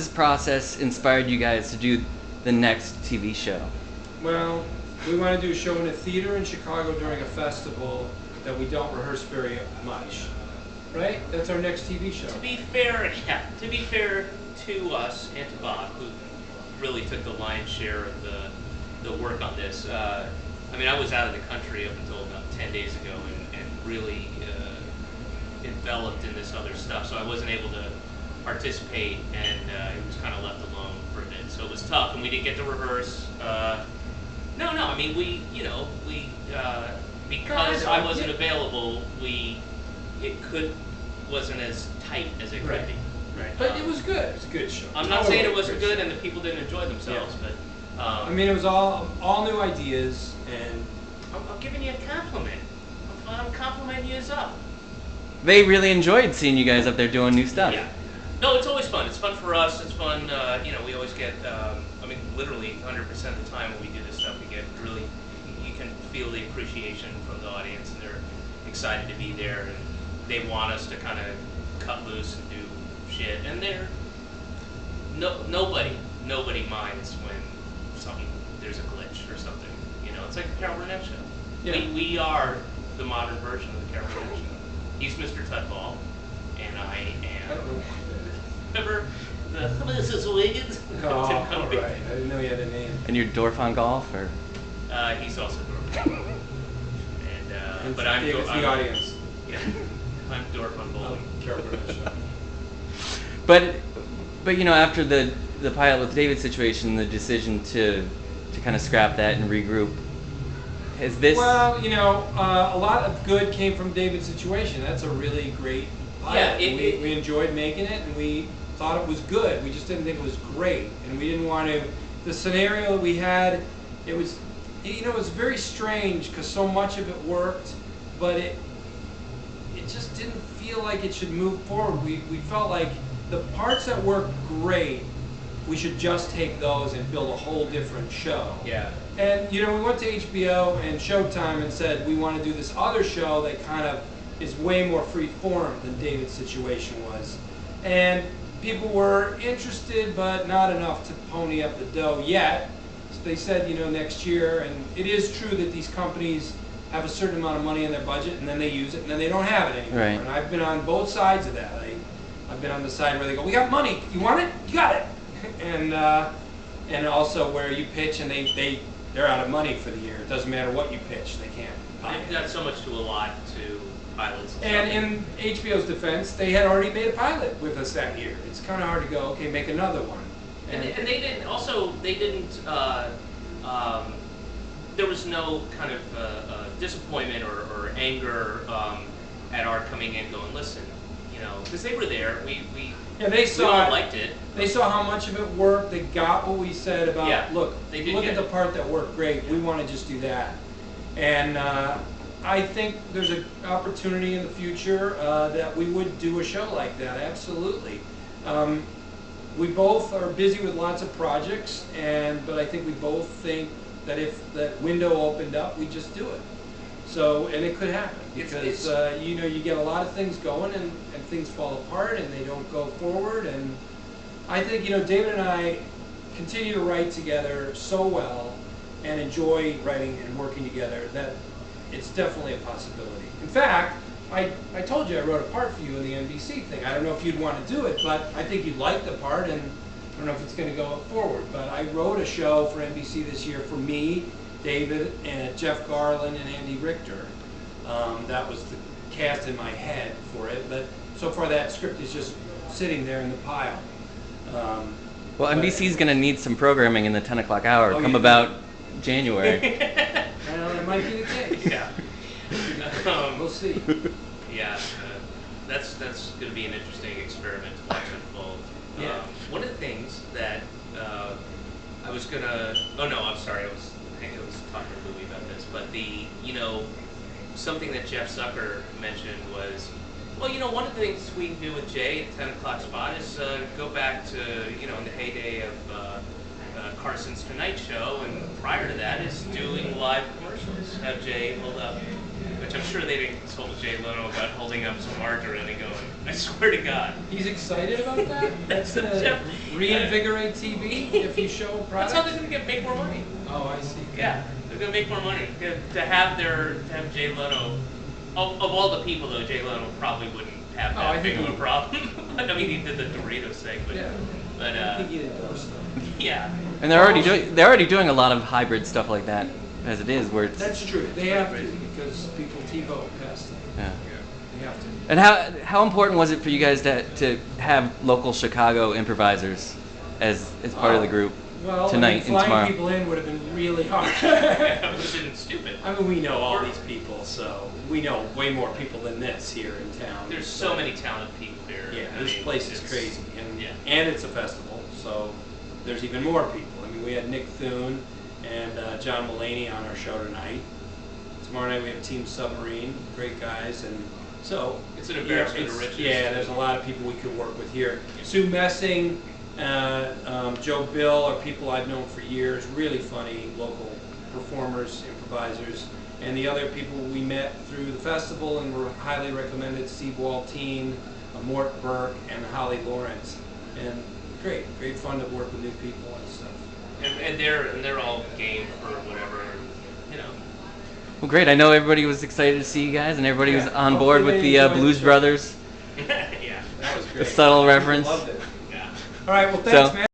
This process inspired you guys to do the next TV show? Well, we want to do a show in a theater in Chicago during a festival that we don't rehearse very much. Right? That's our next TV show. To be fair, yeah, to be fair to us and to Bob, who really took the lion's share of the work on this. I mean, I was out of the country up until about 10 days ago and really enveloped in this other stuff, so I wasn't able to participate, and it was kind of left alone for a bit. So it was tough, and we didn't get to rehearse. No, I mean, because I wasn't available, it wasn't as tight as it could be. Right. But it was good. It was a good show. I'm not saying it wasn't good and the people didn't enjoy themselves, but I mean, it was all new ideas, and I'm giving you a compliment. I'm complimenting you as up. They really enjoyed seeing you guys up there doing new stuff. Yeah. No, it's always fun. It's fun for us. It's fun. We always get. I mean, literally 100% of the time when we do this stuff, we get really. You can feel the appreciation from the audience, and they're excited to be there, and they want us to kind of cut loose and do shit. And nobody minds when there's a glitch or something. You know, it's like a Carol Burnett show. Yeah. We are the modern version of the Carol Burnett show. He's Mr. Tutball, and I am. Remember the Mrs. Wiggins? Oh, all right. I didn't know he had a name. And you're Dorf on golf, or? He's also Dorf. But I'm the audience. Yeah, I'm Dorf on bowling. Carol Burnett show. But you know, after the pilot with David's situation, the decision to kind of scrap that and regroup. Is this? Well, a lot of good came from David's situation. That's a really great pilot. Yeah, we enjoyed making it, and we thought it was good. We just didn't think it was great, and we didn't want to. The scenario we had, it was very strange because so much of it worked, but it just didn't feel like it should move forward. We felt like the parts that worked great, we should just take those and build a whole different show. Yeah. And we went to HBO and Showtime and said we want to do this other show that kind of is way more free form than David's situation was. And people were interested, but not enough to pony up the dough yet. So they said, next year. And it is true that these companies have a certain amount of money in their budget, and then they use it, and then they don't have it anymore. Right. And I've been on both sides of that. I've been on the side where they go, "We got money. You want it? You got it." And also where you pitch and they're out of money for the year. It doesn't matter what you pitch, they can't buy it. They've got so much to allot to pilots. And in HBO's defense, they had already made a pilot with us that year. It's kind of hard to go, okay, make another one. And they didn't. Also, they didn't. There was no kind of disappointment or anger at our coming in, going, listen, because they were there. They saw all liked it. They saw how much of it worked. They got what we said about, look at the part that worked great. We want to just do that. And I think there's an opportunity in the future that we would do a show like that, absolutely. We both are busy with lots of projects, but I think we both think that if that window opened up, we'd just do it. So, and it could happen because you get a lot of things going and things fall apart and they don't go forward. And I think David and I continue to write together so well and enjoy writing and working together that it's definitely a possibility. In fact, I told you I wrote a part for you in the NBC thing. I don't know if you'd want to do it, but I think you'd like the part, and I don't know if it's going to go forward. But I wrote a show for NBC this year for me, David, and Jeff Garland, and Andy Richter. That was the cast in my head for it, but so far that script is just sitting there in the pile. Well, NBC's going to need some programming in the 10 o'clock hour come about January. Well, that might be the case. Yeah. We'll see. Yeah, that's going to be an interesting experiment to watch unfold. Yeah. One of the things that I was gonna. Oh no, I'm sorry. I was talking to Louie about this, but something that Jeff Zucker mentioned was, one of the things we can do with Jay at 10 o'clock spot is go back to in the heyday of Carson's Tonight Show, and prior to that is doing live commercials. Have Jay hold up Which I'm sure they didn't consult with Jay Leno about holding up some margarine and going, I swear to God. He's excited about that? That's going to reinvigorate TV if you show products? That's how they're going to make more money. Oh, I see. Yeah, they're going to make more money. To have Jay Leno, of all the people though, Jay Leno probably wouldn't have that big of a problem. I mean, he did the Doritos thing, but I think he endorsed them. Yeah. And they're already doing a lot of hybrid stuff like that as it is, where it's. That's true. They have to because people TiVo past them. Yeah. They have to. And how important was it for you guys to have local Chicago improvisers as part of the group tonight and tomorrow? Flying people in would have been really hard. It would have been stupid. I mean, we know all these people, so we know way more people than this here in town. There's so many talented people here. Yeah, this place is crazy, and it's a festival, so there's even more people. I mean, we had Nick Thune and John Mulaney on our show tonight. Tomorrow night we have Team Submarine, great guys, and so it's an embarrassment of riches. Yeah, there's a lot of people we could work with here. Sue Messing, Joe Bill are people I've known for years, really funny local performers, improvisers, and the other people we met through the festival and were highly recommended: Steve Waltine, Mort Burke, and Holly Lawrence. And great fun to work with new people and stuff. And they're all game for whatever, you know. Well, great. I know everybody was excited to see you guys, and everybody was on board with the Blues Brothers. Yeah, that was great. The subtle reference. Loved it. Yeah. All right, well, thanks, man.